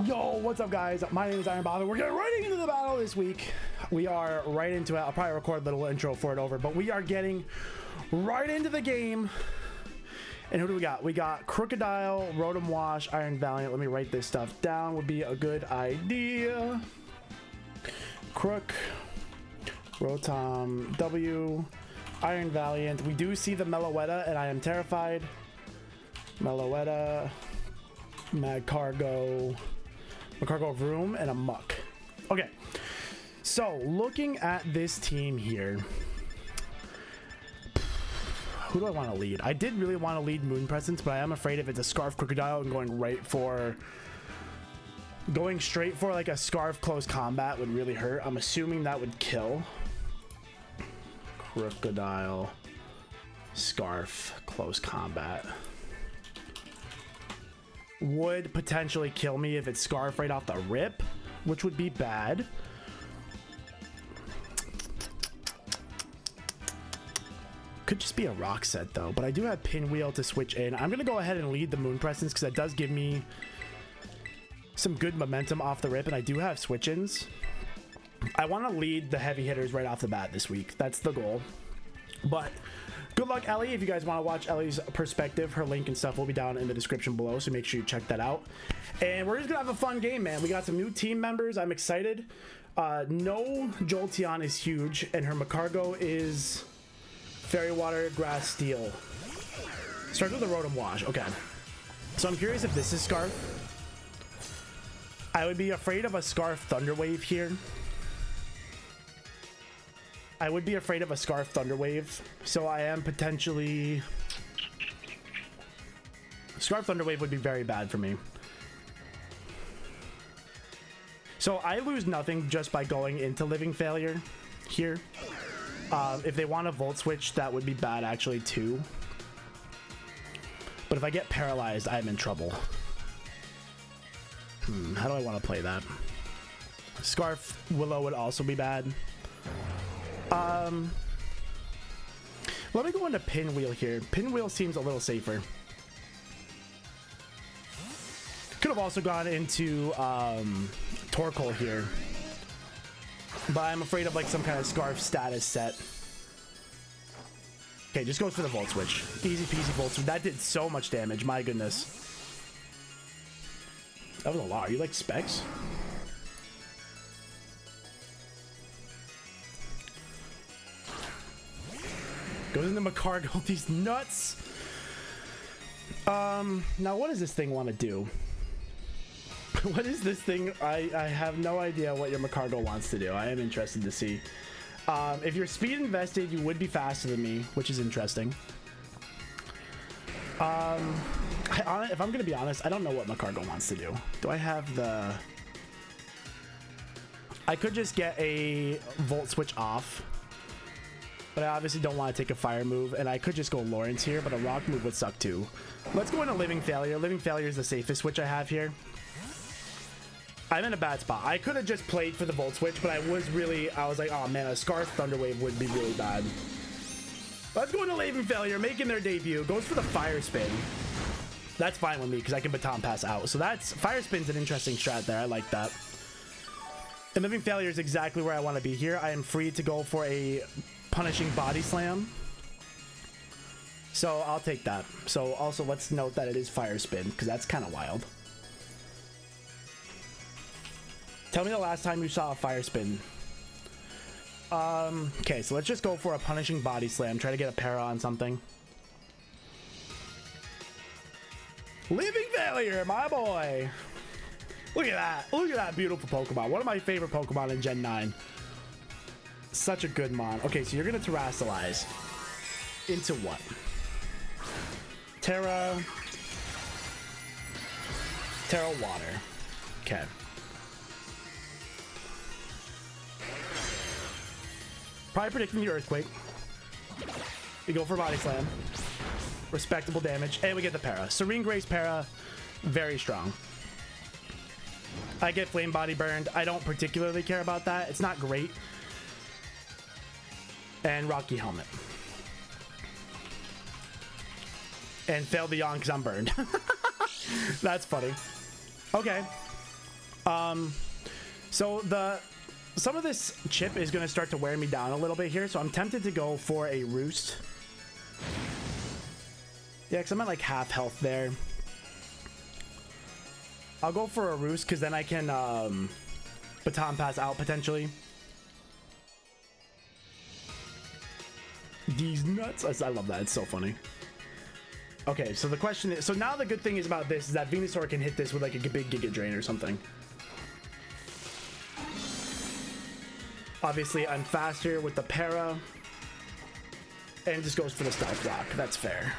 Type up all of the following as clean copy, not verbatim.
Yo, what's up, guys? My name is IronBoffin. We're getting right into the battle this week. We are right into it. I'll probably record a little intro for it over, but we are getting right into the game. And who do we got? We got Crocodile, Rotom Wash, Iron Valiant. Let me write this stuff down. Would be a good idea. Crook, Rotom, W, Iron Valiant. We do see the Meloetta, and I am terrified. Meloetta, Magcargo of Room, and a Muck. Okay, so looking at this team here, who do I want to lead? I did really want to lead Moon Presence, but I am afraid if it's a Scarf Crocodile and going straight for like a Scarf close combat would really hurt. I'm assuming that would kill. Crocodile, Scarf, close combat. Would potentially kill me if it's Scarf right off the rip, which would be bad. Could just be a rock set though, but I do have Pinwheel to switch in. I'm gonna go ahead and lead the Moon Presence because that does give me some good momentum off the rip, and I do have switch-ins. I want to lead the heavy hitters right off the bat this week. That's the goal. But good luck, Ellie. If you guys want to watch Ellie's perspective, her link and stuff will be down in the description below, so make sure you check that out. And we're just gonna have a fun game, man. We got some new team members. I'm excited. No Jolteon is huge, and her Magcargo is Fairy Water, Grass, Steel. Starts with the Rotom Wash. Okay. So I'm curious if this is Scarf. I would be afraid of a Scarf Thunder Wave here. I would be afraid of a Scarf Thunder Wave, so I am potentially... Scarf Thunder Wave would be very bad for me. So I lose nothing just by going into Living Failure here. If they want to Volt Switch, that would be bad actually too. But if I get paralyzed, I'm in trouble. How do I want to play that? Scarf Willow would also be bad. Let me go into Pinwheel here. Pinwheel seems a little safer. Could have also gone into Torkoal here, but I'm afraid of like some kind of Scarf status set. Okay, just goes for the Volt Switch. Easy peasy Volt Switch. That did so much damage. My goodness. That was a lot. Are you like Specs? Goes into Magcargo. These nuts. Now what does this thing want to do? What is this thing? I have no idea what your Magcargo wants to do. I am interested to see. If you're speed invested, you would be faster than me, which is interesting. If I'm gonna be honest, I don't know what Magcargo wants to do. Do I have the... I could just get a Volt Switch off, but I obviously don't want to take a fire move, and I could just go Lawrence here, but a rock move would suck too. Let's go into Living Failure. Living Failure is the safest switch I have here. I'm in a bad spot. I could have just played for the Volt Switch, but I was like, oh man, a Scarf Thunder Wave would be really bad. Let's go into Living Failure, making their debut. Goes for the Fire Spin. That's fine with me because I can Baton Pass out. So that's Fire Spin's an interesting strat there. I like that. And Living Failure is exactly where I want to be here. I am free to go for a Punishing Body Slam. So I'll take that. So also let's note that it is Fire Spin because that's kind of wild. Tell me the last time you saw a Fire Spin. Okay, so let's just go for a Punishing Body Slam. Try to get a para on something. Living Failure, my boy. Look at that. Look at that beautiful Pokemon. One of my favorite Pokemon in Gen 9. Such a good mon. Okay, so you're going to Terrasilize. Into what? Terra Water. Okay. Probably predicting the Earthquake. We go for Body Slam. Respectable damage. And we get the para. Serene Grace para. Very strong. I get Flame Body burned. I don't particularly care about that. It's not great. And Rocky Helmet. And fail the yawn because I'm burned. That's funny. Okay. So some of this chip is going to start to wear me down a little bit here, so I'm tempted to go for a roost. Yeah, because I'm at like half health there. I'll go for a roost because then I can baton pass out potentially. These nuts. I love that. It's so funny. Okay, so the question is, so now the good thing is about this is that Venusaur can hit this with like a big Giga Drain or something. Obviously, I'm faster with the para. And it just goes for the Stealth Rock. That's fair.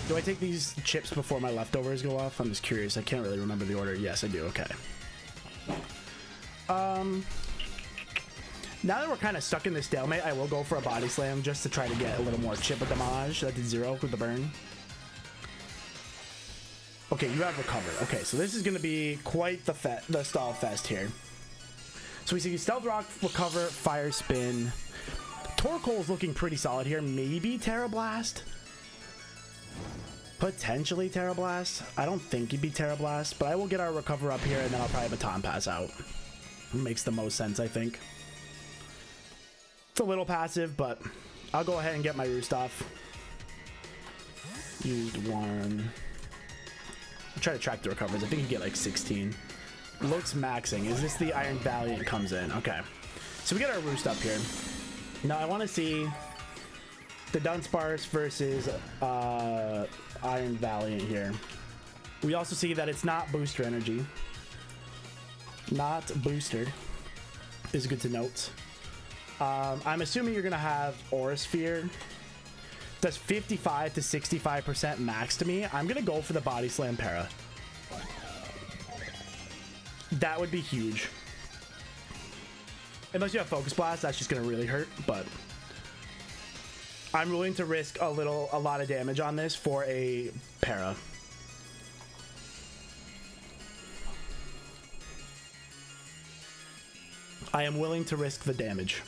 Do I take these chips before my leftovers go off? I'm just curious. I can't really remember the order. Yes, I do. Okay. Now that we're kind of stuck in this stalemate, I will go for a body slam just to try to get a little more chip with damage. That did 0 with the burn. Okay, you have recover. Okay, so this is going to be quite the stall fest here. So we see Stealth Rock, recover, fire spin. Torkoal is looking pretty solid here. Maybe Terra Blast. Potentially Terra Blast. I don't think he'd be Terra Blast, but I will get our recover up here and then I'll probably baton pass out. Makes the most sense, I think. It's a little passive, but I'll go ahead and get my roost off. Used 1. I'll try to track the recovers. I think you get like 16. Looks maxing. Is this the Iron Valiant comes in? Okay. So we get our roost up here. Now I want to see the Dudunsparce versus Iron Valiant here. We also see that it's not booster energy. Not boosted. Is good to note. I'm assuming you're going to have Aura Sphere. Does 55 to 65% max to me. I'm going to go for the Body Slam Para. That would be huge. Unless you have Focus Blast, that's just going to really hurt, but I'm willing to risk a lot of damage on this for a Para. I am willing to risk the damage.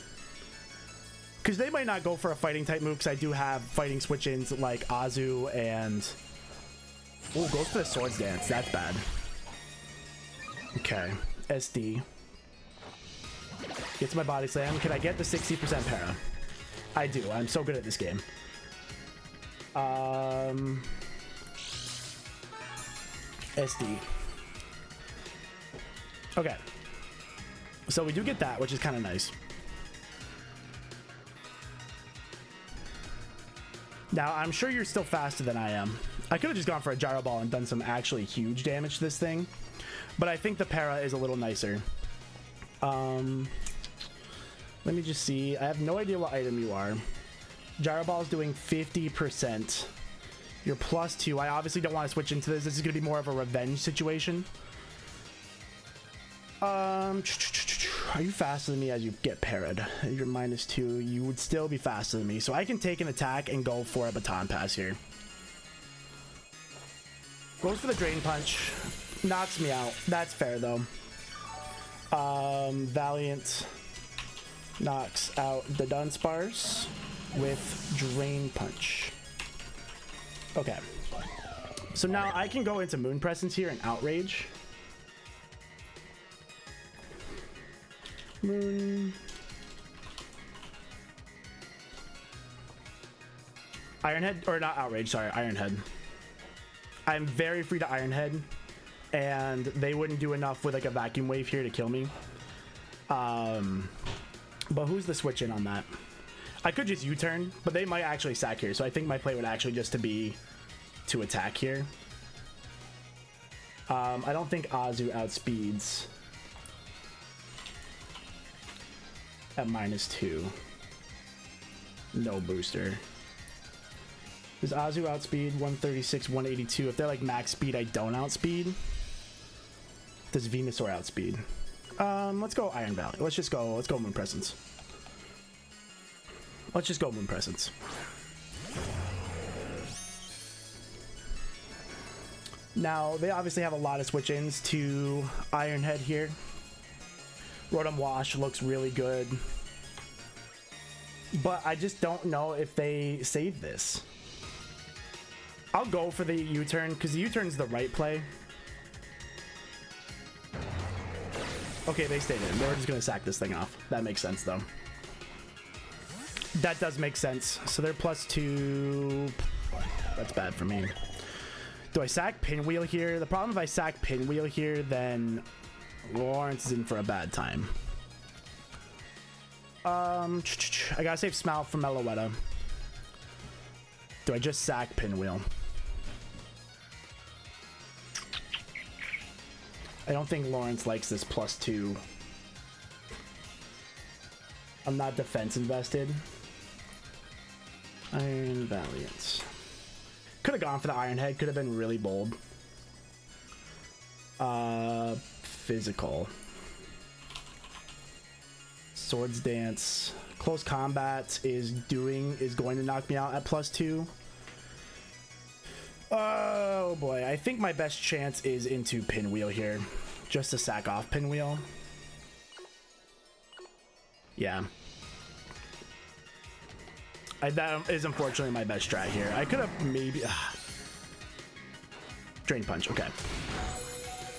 Because they might not go for a fighting type move, because I do have fighting switch-ins like Azu and... Oh, goes for the Swords Dance. That's bad. Okay. SD. Gets my Body Slam. Can I get the 60% para? I do. I'm so good at this game. SD. Okay. So we do get that, which is kind of nice. Now, I'm sure you're still faster than I am. I could have just gone for a Gyro Ball and done some actually huge damage to this thing. But I think the para is a little nicer. Let me just see. I have no idea what item you are. Gyro Ball is doing 50%. You're +2. I obviously don't want to switch into this. This is going to be more of a revenge situation. Are you faster than me as you get parried? You're -2. You would still be faster than me. So I can take an attack and go for a baton pass here. Goes for the Drain Punch. Knocks me out. That's fair, though. Valiant knocks out the Dudunsparce with Drain Punch. Okay. So now I can go into Moon Presence here and Outrage. Moon. Iron Head, or not Outrage, sorry, Iron Head. I'm very free to Iron Head, and they wouldn't do enough with like a Vacuum Wave here to kill me. But who's the switch in on that? I could just U-turn, but they might actually sack here, so I think my play would actually just to be to attack here. I don't think Azu outspeeds at -2. No booster. Does Azu outspeed 136, 182? If they're like max speed, I don't outspeed. Does Venusaur outspeed? Let's go Iron Valley. Let's go Moon Presence. Let's just go Moon Presence. Now, they obviously have a lot of switch-ins to Iron Head here. Rotom Wash looks really good. But I just don't know if they save this. I'll go for the U-turn because the U-turn is the right play. Okay, they stayed in. They're just going to sack this thing off. That makes sense, though. That does make sense. So they're +2. That's bad for me. Do I sack Pinwheel here? The problem if I sack Pinwheel here, then Lawrence is in for a bad time. I gotta save Smile for Meloetta. Do I just sack Pinwheel? I don't think Lawrence likes this +2. I'm not defense invested. Iron Valiant. Could have gone for the Iron Head. Could have been really bold. Physical. Swords Dance. Close Combat is going to knock me out at +2. Oh boy, I think my best chance is into Pinwheel here. Just to sack off Pinwheel. Yeah. That is unfortunately my best strat here. I could have maybe... Drain Punch, okay.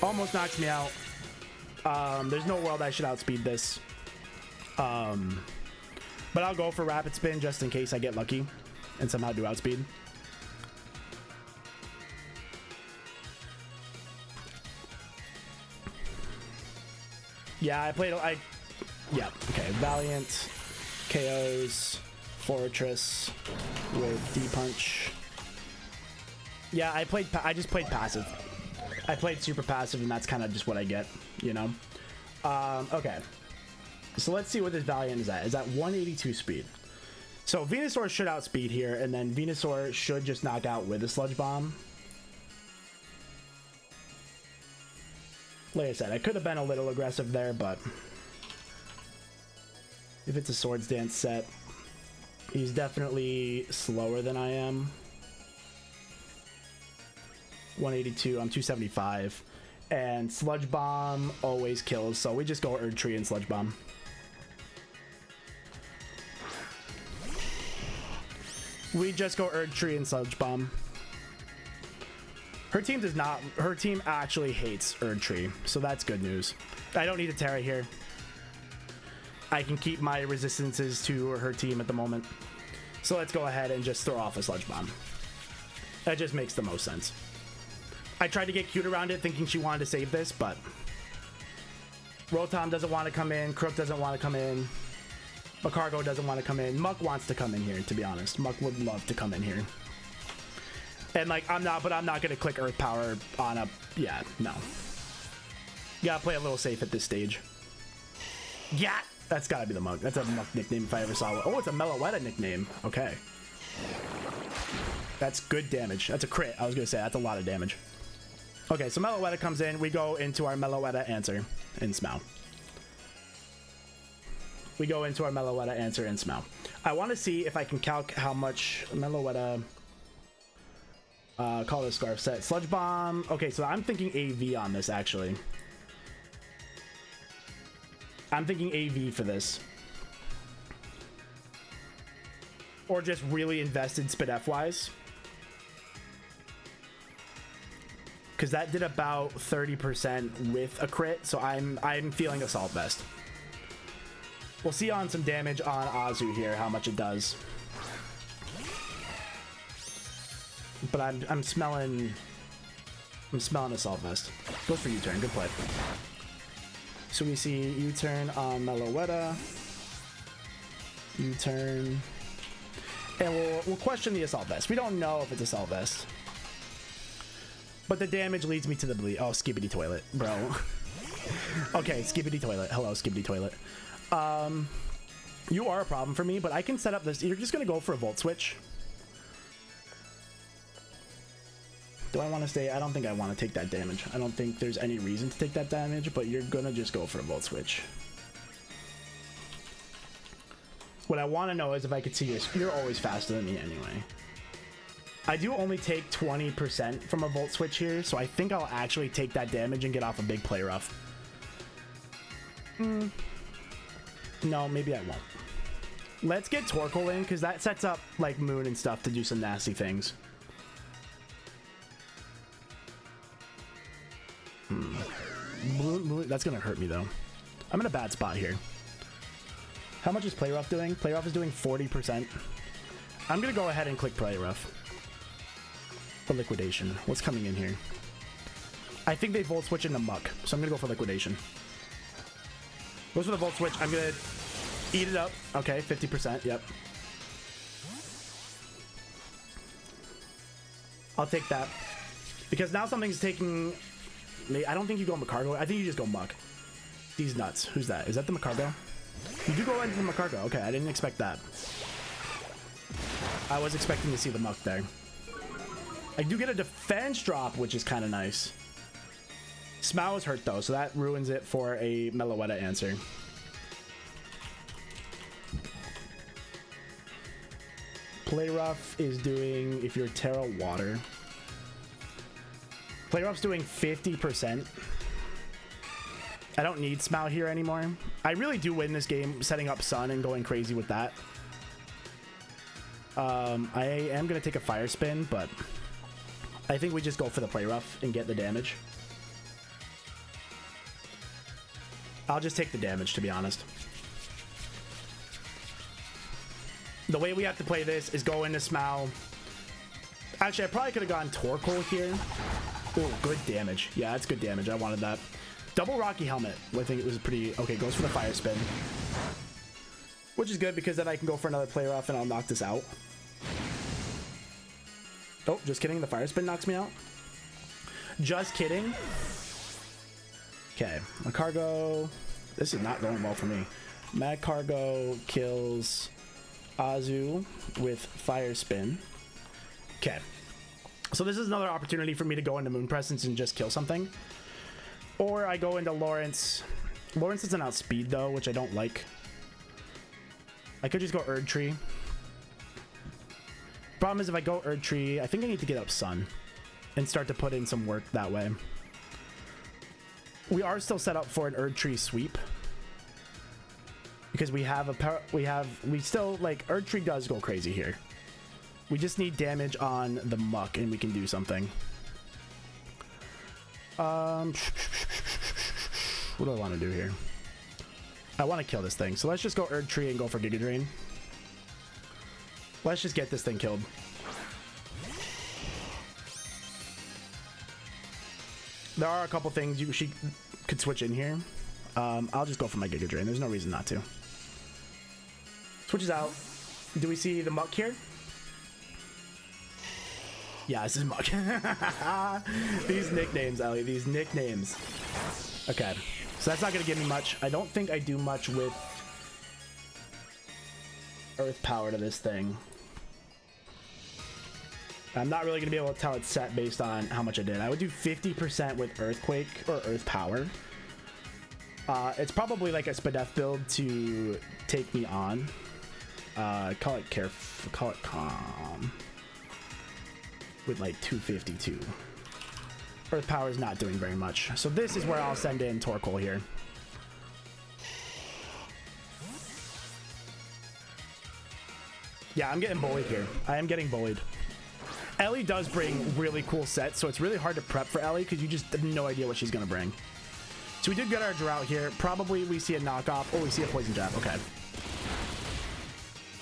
Almost knocks me out. There's no world I should outspeed this. But I'll go for Rapid Spin just in case I get lucky and somehow do outspeed. Yeah, yeah, okay. Valiant, KOs, Fortress with D-Punch. Yeah, I just played passive. I played super passive, and that's kind of just what I get, you know? Okay. So let's see what this Valiant is at. Is at 182 speed. So Venusaur should outspeed here, and then Venusaur should just knock out with a Sludge Bomb. Like I said, I could have been a little aggressive there, but if it's a Swords Dance set, he's definitely slower than I am. 182, I'm 275. And Sludge Bomb always kills, so we just go Erd Tree and Sludge Bomb. We just go Erd Tree and Sludge Bomb. Her team does not. Her team actually hates Erd Tree, so that's good news. I don't need a Terra here. I can keep my resistances to her team at the moment. So let's go ahead and just throw off a Sludge Bomb. That just makes the most sense. I tried to get cute around it thinking she wanted to save this, but Rotom doesn't want to come in. Crook doesn't want to come in. Macargo doesn't want to come in. Muck wants to come in here, to be honest. Muck would love to come in here. And like, I'm not gonna click Earth Power on a, yeah, no. You gotta play a little safe at this stage. Yeah, that's gotta be the Muck. That's a Muck nickname if I ever saw one. Oh, it's a Meloetta nickname. Okay. That's good damage. That's a crit. I was gonna say, that's a lot of damage. Okay, so Meloetta comes in. We go into our Meloetta answer in Smough. We go into our Meloetta answer in Smough. I want to see if I can calc how much Meloetta... Call this Scarf set. Sludge Bomb. Okay, so I'm thinking AV on this, actually. I'm thinking AV for this. Or just really invested SpitF-wise. Because that did about 30% with a crit, so I'm feeling Assault Vest. We'll see on some damage on Azu here, how much it does. But I'm smelling Assault Vest. Goes for U-turn. Good play. So we see U-turn on Meloetta. U-turn. And we'll question the Assault Vest. We don't know if it's Assault Vest. But the damage leads me to the bleed. Oh, Skibbity Toilet, bro. Okay, Skibbity Toilet. Hello, Skibbity Toilet. You are a problem for me, but I can set up this. You're just going to go for a Volt Switch. Do I want to stay? I don't think I want to take that damage. I don't think there's any reason to take that damage, but you're going to just go for a Volt Switch. What I want to know is if I could see your... You're always faster than me anyway. I do only take 20% from a Volt Switch here, so I think I'll actually take that damage and get off a big Play Rough. No, maybe I won't. Let's get Torkoal in, because that sets up, like, Moon and stuff to do some nasty things. Moon, that's going to hurt me, though. I'm in a bad spot here. How much is Play Rough doing? Play Rough is doing 40%. I'm going to go ahead and click Play Rough for liquidation. What's coming in here? I think they Volt Switch into Muck, so I'm going to go for liquidation. Goes for the Volt Switch. I'm going to eat it up. Okay, 50%. Yep. I'll take that. Because now something's taking... I don't think you go Macargo. I think you just go Muck. These nuts. Who's that? Is that the Macargo? You do go into the Macargo. Okay, I didn't expect that. I was expecting to see the Muck there. I do get a defense drop, which is kind of nice. Smau is hurt, though, so that ruins it for a Meloetta answer. Play Rough is doing, if you're Terra Water... Play Rough's doing 50%. I don't need Smau here anymore. I really do win this game setting up Sun and going crazy with that. I am going to take a Fire Spin, but I think we just go for the Play Rough and get the damage. I'll just take the damage, to be honest. The way we have to play this is go into Smau. Actually, I probably could have gone Torkoal here. Oh, good damage. Yeah, that's good damage. I wanted that. Double Rocky Helmet. I think it was pretty... Okay, goes for the Fire Spin. Which is good because then I can go for another Play Rough and I'll knock this out. Oh, just kidding. The Fire Spin knocks me out. Just kidding. Okay. Macargo. This is not going well for me. Macargo kills Azu with Fire Spin. Okay. So this is another opportunity for me to go into Moon Presence and just kill something. Or I go into Lawrence. Lawrence doesn't outspeed though, which I don't like. I could just go Erdtree. Problem is if I go Erdtree, I think I need to get up Sun and start to put in some work that way. We are still set up for an Erdtree sweep. Because we have we still, like, Erdtree does go crazy here. We just need damage on the Muck and we can do something. What do I want to do here? I want to kill this thing. So let's just go Erdtree and go for Giga Drain. Let's just get this thing killed. There are a couple things she could switch in here. I'll just go for my Giga Drain. There's no reason not to. Switches out. Do we see the Muck here? Yeah, this is Muck. These nicknames, Ellie. These nicknames. Okay. So that's not going to give me much. I don't think I do much with Earth Power to this thing. I'm not really going to be able to tell it's set based on how much I did. I would do 50% with Earthquake or Earth Power. It's probably like a Spadef build to take me on. Call it careful. Call it calm. With like 252. Earth Power is not doing very much. So this is where I'll send in Torkoal here. Yeah, I'm getting bullied here. I am getting bullied. Ellie does bring really cool sets, so it's really hard to prep for Ellie because you just have no idea what she's going to bring. So we did get our Drought here. Probably we see a knockoff. Oh, we see a Poison Jab. Okay.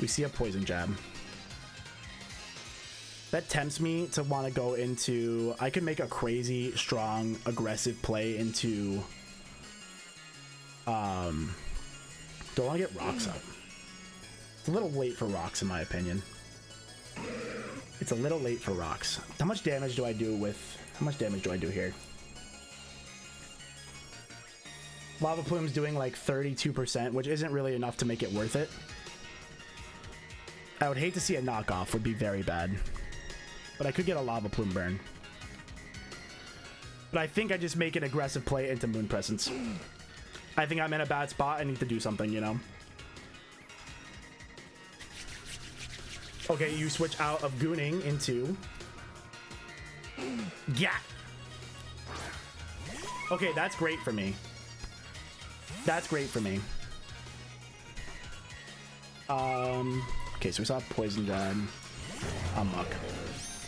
We see a Poison Jab. That tempts me to want to go into... I could make a crazy, strong, aggressive play into... Don't want to get Rocks up. It's a little late for Rocks, in my opinion. It's a little late for Rocks. How much damage do I do with... How much damage do I do here? Lava Plume's doing like 32%, which isn't really enough to make it worth it. I would hate to see a knockoff. Would be very bad. But I could get a Lava Plume burn. But I think I just make an aggressive play into Moon Presence. I think I'm in a bad spot. I need to do something, you know? Okay, you switch out of Gooning into... Yeah! Okay, that's great for me. That's great for me. Okay, so we saw Poison Jab on Muck.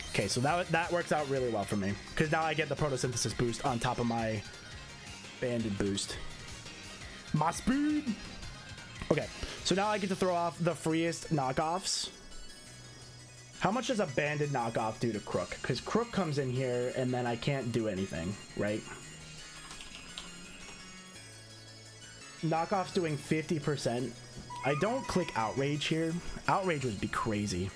Okay, so that works out really well for me, because now I get the photosynthesis boost on top of my banded boost. My speed! Okay, so now I get to throw off the freest knockoffs. How much does a banded knockoff do to Crook? Because Crook comes in here and then I can't do anything, right? Knockoff's doing 50%. I don't click Outrage here. Outrage would be crazy.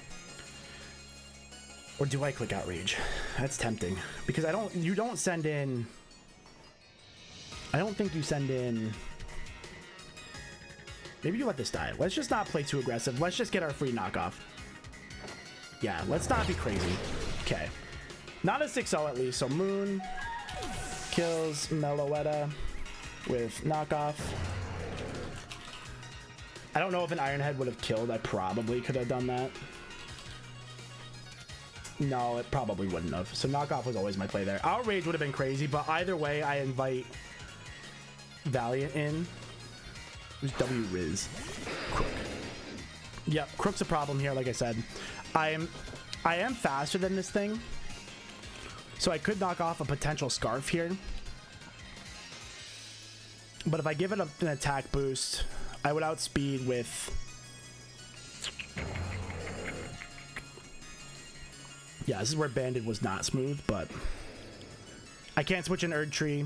Or do I click Outrage? That's tempting. Because you don't send in... I don't think you send in... Maybe you let this die. Let's just not play too aggressive. Let's just get our free knockoff. Yeah, let's not be crazy. Okay. Not a 6-0 at least. So Moon kills Meloetta with knockoff. I don't know if an Iron Head would have killed. I probably could have done that. No, it probably wouldn't have. So knockoff was always my play there. Outrage would have been crazy, but either way, I invite Valiant in. Who's W Riz? Crook. Yep, Crook's a problem here, like I said. I am faster than this thing, so I could knock off a potential Scarf here. But if I give it an attack boost, I would outspeed with... Yeah, this is where Banded was not smooth, but I can't switch an Erd Tree.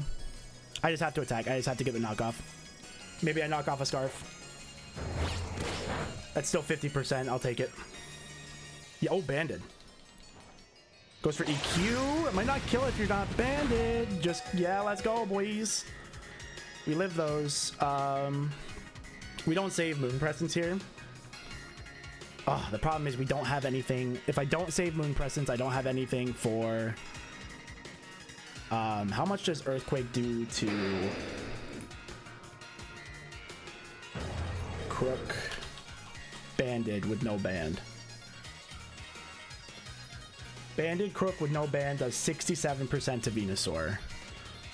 I just have to attack. I just have to get the knockoff. Maybe I knock off a Scarf. That's still 50%. I'll take it. Yeah, oh, Banded. Goes for EQ. It might not kill if you're not banded. Just, yeah, let's go, boys. We live those. We don't save Moon Presence here. Oh, the problem is we don't have anything. If I don't save Moon Presence, I don't have anything for... how much does Earthquake do to... Crook? Banded with no band. Banded Crook with no band does 67% to Venusaur,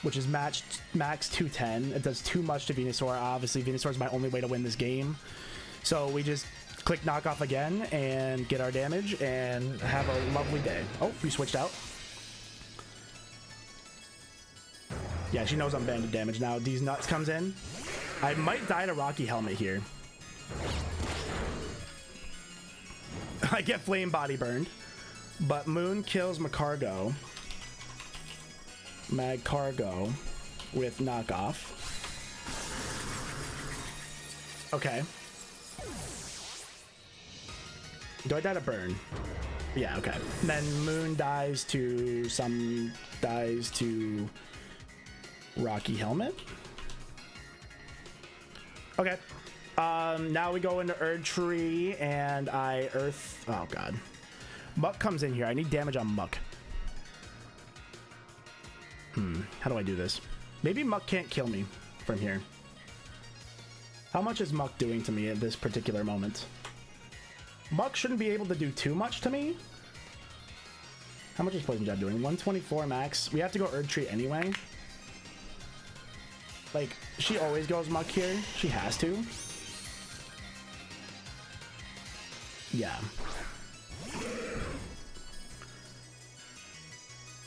which is max 210. It does too much to Venusaur. Obviously, Venusaur is my only way to win this game. So we just click knockoff again and get our damage and have a lovely day. Oh, we switched out. Yeah, she knows I'm banded damage now. These nuts comes in. I might die to Rocky Helmet here. I get Flame Body burned. But Moon kills Magcargo with knockoff. Okay. Do I die to burn? Yeah, okay. And then Moon dies to Rocky Helmet. Okay. Now we go into Erd Tree and I Earth. Oh god. Muck comes in here. I need damage on Muck. How do I do this? Maybe Muck can't kill me from here. How much is Muck doing to me at this particular moment? Muck shouldn't be able to do too much to me. How much is Poison Jab doing? 124 max. We have to go Erd Tree anyway. Like, she always goes Muck here. She has to. Yeah.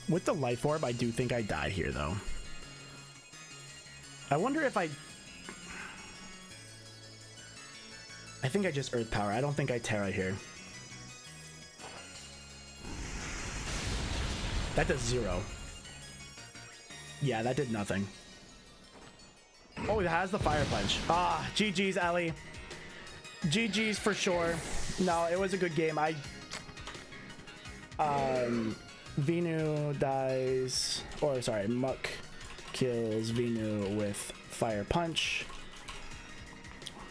With the Life Orb, I do think I die here, though. I wonder if I think I just Earth Power. I don't think I Terra here. That does 0. Yeah, that did nothing. Oh, it has the Fire Punch. Ah, GG's, Ellie. GG's for sure. No, it was a good game. Venu dies, or sorry, Muck kills Venu with Fire Punch.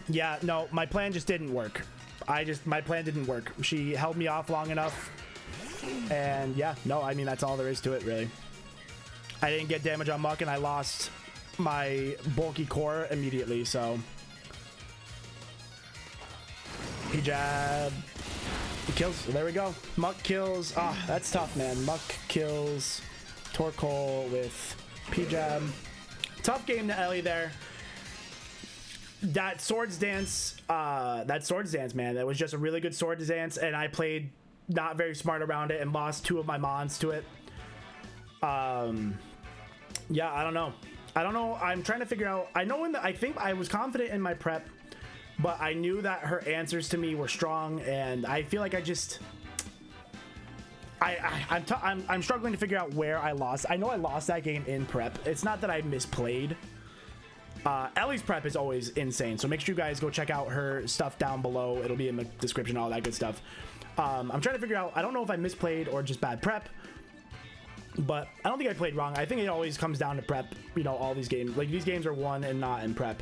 Yeah, no, my plan just didn't work. My plan didn't work. She held me off long enough. And yeah, no, I mean, that's all there is to it, really. I didn't get damage on Muck and I lost my bulky core immediately, so. He jab. He kills. There we go. Muck kills. Ah, that's tough, man. Muck kills Torkoal with P-Jab. Tough game to Ellie there. that Swords Dance, man, that was just a really good Swords Dance, and I played not very smart around it and lost 2 of my mons to it. Yeah, I don't know. I'm trying to figure out. I think I was confident in my prep, but I knew that her answers to me were strong, and I feel like I'm struggling to figure out where I lost. I know I lost that game in prep. It's not that I misplayed. Ellie's prep is always insane, so make sure you guys go check out her stuff down below. It'll be in the description, all that good stuff. I'm trying to figure out. I don't know if I misplayed or just bad prep, but I don't think I played wrong. I think it always comes down to prep. You know, all these games, like these games are won and not in prep.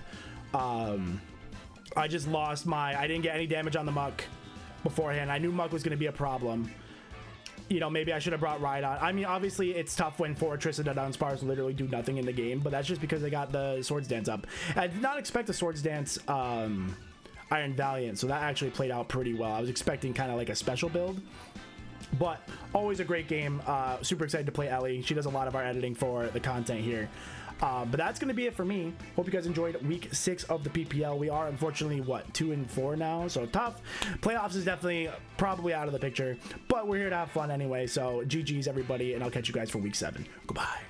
I just lost I didn't get any damage on the Muck beforehand. I knew Muck was going to be a problem. You know, maybe I should have brought Rhydon. I mean, obviously, it's tough when Fortress and Dudunsparce literally do nothing in the game, but that's just because they got the Swords Dance up. I did not expect the Swords Dance Iron Valiant, so that actually played out pretty well. I was expecting kind of like a special build, but always a great game. Super excited to play Ellie. She does a lot of our editing for the content here. But that's going to be it for me. Hope you guys enjoyed week 6 of the PPL. We are unfortunately, 2-4 now, so tough. Playoffs is definitely probably out of the picture, but we're here to have fun anyway. So GG's everybody, and I'll catch you guys for week 7. Goodbye.